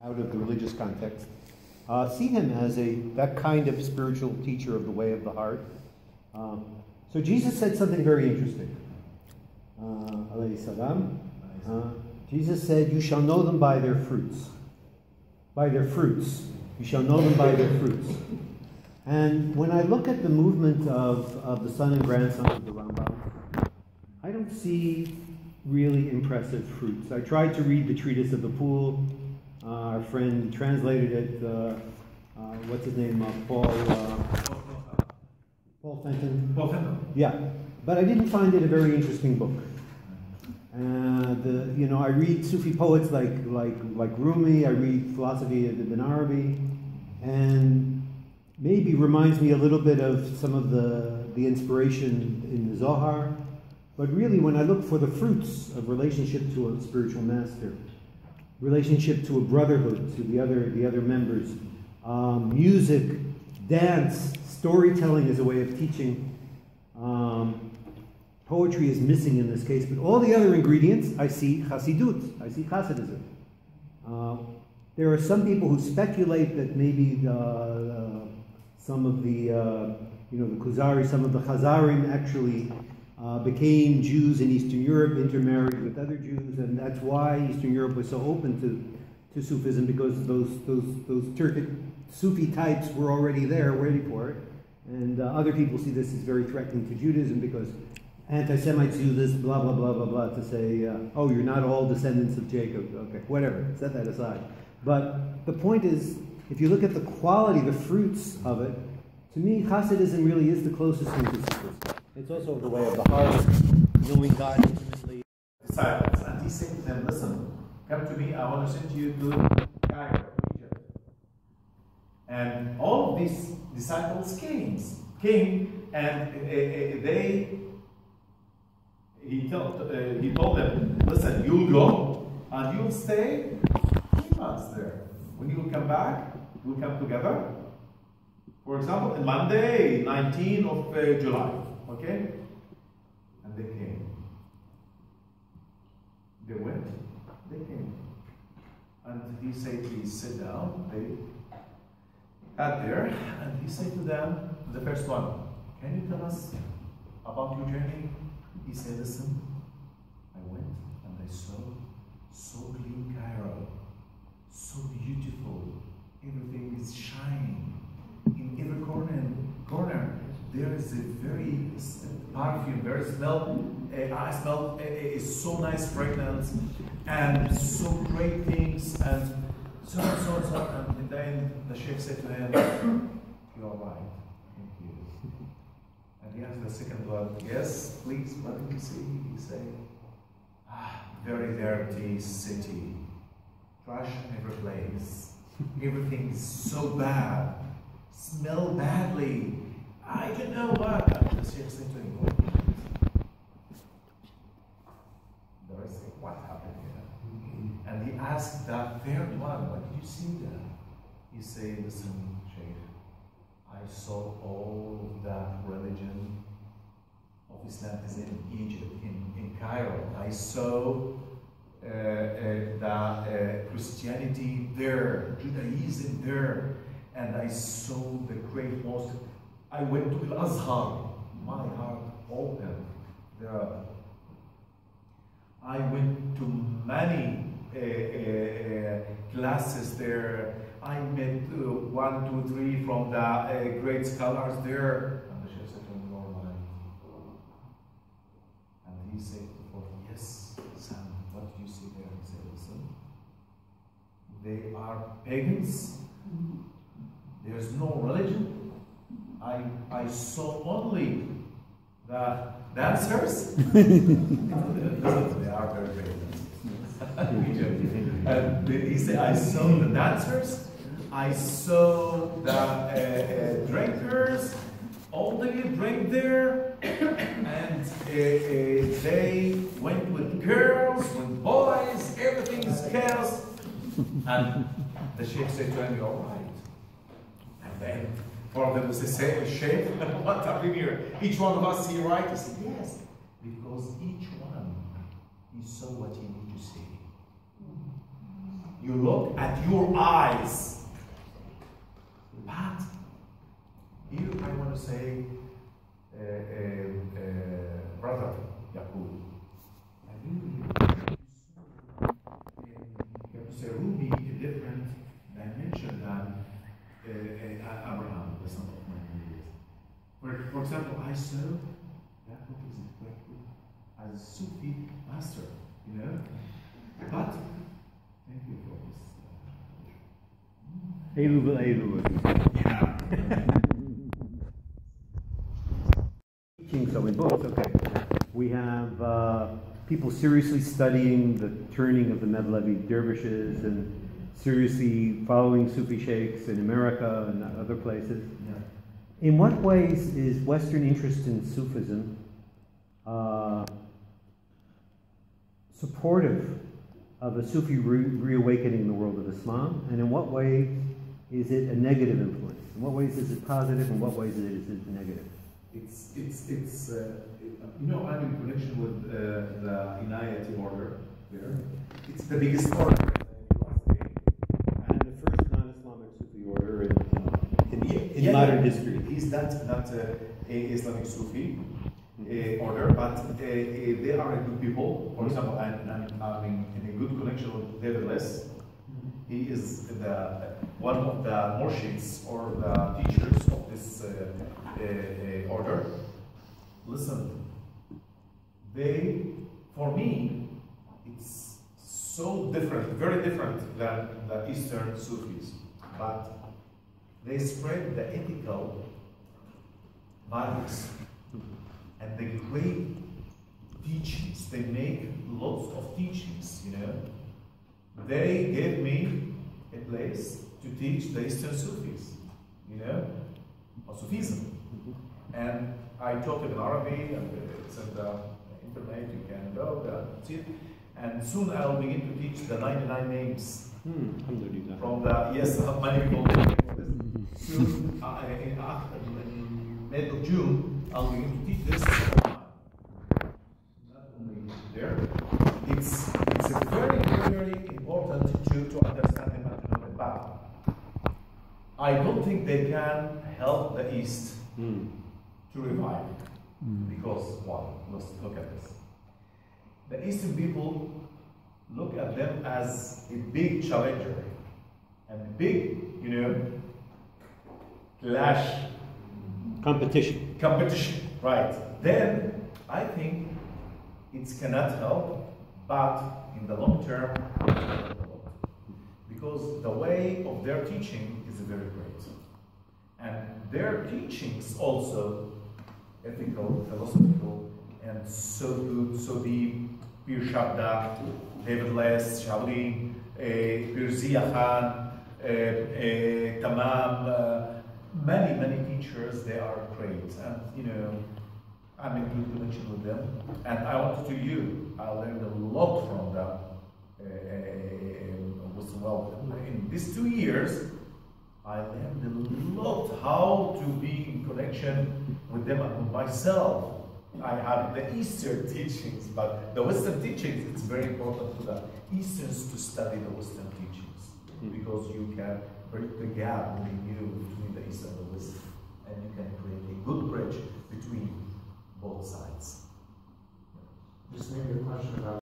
out of the religious context, see him as that kind of spiritual teacher of the way of the heart. So Jesus said something very interesting. Alayhi salam. Jesus said, "You shall know them by their fruits." By their fruits. You shall know them by their fruits. And when I look at the movement of the son and grandson of the Rambam, I don't see really impressive fruits. I tried to read the treatise of the Pool. Our friend translated it. What's his name? Paul Fenton. Paul Fenton. Yeah, but I didn't find it a very interesting book. I read Sufi poets like Rumi. I read philosophy of Ibn Arabi, and maybe reminds me a little bit of some of the inspiration in the Zohar. But really, when I look for the fruits of relationship to a spiritual master, relationship to a brotherhood, to the other members, music, dance, storytelling is a way of teaching. Poetry is missing in this case, but all the other ingredients, I see Hasidut, I see Hasidism. There are some people who speculate that maybe some of the Khuzari, some of the Khazarim actually became Jews in Eastern Europe, intermarried with other Jews, and that's why Eastern Europe was so open to Sufism, because those Turkic Sufi types were already there, waiting for it. And other people see this as very threatening to Judaism, because anti-Semites use this, blah, blah, blah, blah, blah, to say, oh, you're not all descendants of Jacob. Okay, whatever, set that aside. But the point is, if you look at the quality, the fruits of it, to me, Hasidism really is the closest thing to Sufism. It's also the way of the heart, knowing God intimately. Disciples, and he said to them, listen, come to me, I want to send you to Cairo, Egypt. And all of these disciples came, and he told them, listen, you'll go, and you'll stay 3 months there. When you will come back, we'll come together. For example, on Monday, 19th of July. Okay? And they came. They went, they came. And he said, please sit down. They got there, and he said to them, the first one, can you tell us about your journey? He said, listen, I went and I saw so clean Cairo, so beautiful. Everything is shining. In every corner, there is a very perfume, very smell. I smell is so nice fragrance, and so great things, and so. And then the Sheikh said to him, "You are right. Thank you." And he asked the second one, "Yes, please. What did you see?" He said, "Very dirty city, trash in every place. Everything is so bad. Smell badly. I don't know what." And the Sheikh said to him, "What happened?" The rest said, "What happened here?" And he asked that third one, "What did you see there?" He said, "Listen, Sheikh, I saw all of that religion of Islam is in Egypt, in Cairo. I saw the Christianity there, Judaism there, and I saw the great mosque. I went to Al-Azhar, my heart opened there. I went to many classes there. I met 1, 2, 3 from the great scholars there." And the Sheikh said to him, "You are right." And he said, "Yes, son, what do you see there?" He said, "Listen, they are pagans. There's no religion. I saw only the dancers." They are very great. And he said, "I saw the dancers, I saw the drinkers, all they drink there, and they went with girls, with boys, everything is chaos." And the Sheikh said to him, "You're right." And then for them to say, "Sheikh, what happened here? Each one of us see right?" He said, "Yes, because each one, he saw what he needed to see." you look at your eyes. But here I want to say, brother Yaqub, I really you have to say Ruby a different dimension than Abraham, the son of man. For example, I saw Yaqub is a great book as a Sufi master, you know. But thank you for this. Yeah. Teaching, so in books, okay. We have people seriously studying the turning of the Mevlevi dervishes and seriously following Sufi sheikhs in America and other places. Yeah. In what ways is Western interest in Sufism supportive of a Sufi reawakening in the world of Islam, and in what ways is it a negative influence? In what ways is it positive, and what ways is it negative? It's you know, I'm in connection with the Inayati order there. It's the biggest order and the first non-Islamic Sufi order in modern history. Is that not a Islamic Sufi order, but they are a good people. For example, I'm in a good connection with David Less. He is one of the murshids or the teachers of this order. Listen, for me, it's so different, very different than the Eastern Sufis, but they spread the ethical values and the great teachings. They make lots of teachings, you know. They gave me a place to teach the Eastern Sufis, you know, or Sufism. And I taught it in Arabic, and it's on the internet, you can go there, see it. And soon I'll begin to teach the 99 names. From the, yes, many people do this. Soon, in mid of June, I'll begin to teach this. Not only there. It's a very, very important to understand them and to know them better. I don't think they can help the East to revive. Because, well, let's look at this. The Eastern people look at them as a big challenger and big, you know, clash. Competition, right. Then, I think it cannot help, but in the long term, because the way of their teaching is very great. And their teachings also ethical, philosophical, and so good, so deep. Pir Shabda, David Less, Shaolin, Pir Zia Khan, Tamam, many teachers, they are great. And you know, I'm in good connection with them. And I want to tell you, I learned a lot from them. Well, in these 2 years, I learned a lot how to be in connection with them and with myself. I have the Eastern teachings, but the Western teachings, it's very important to the Easterns to study the Western teachings, because you can break the gap between the East and the West, and you can create a good bridge between both sides. Just maybe a question about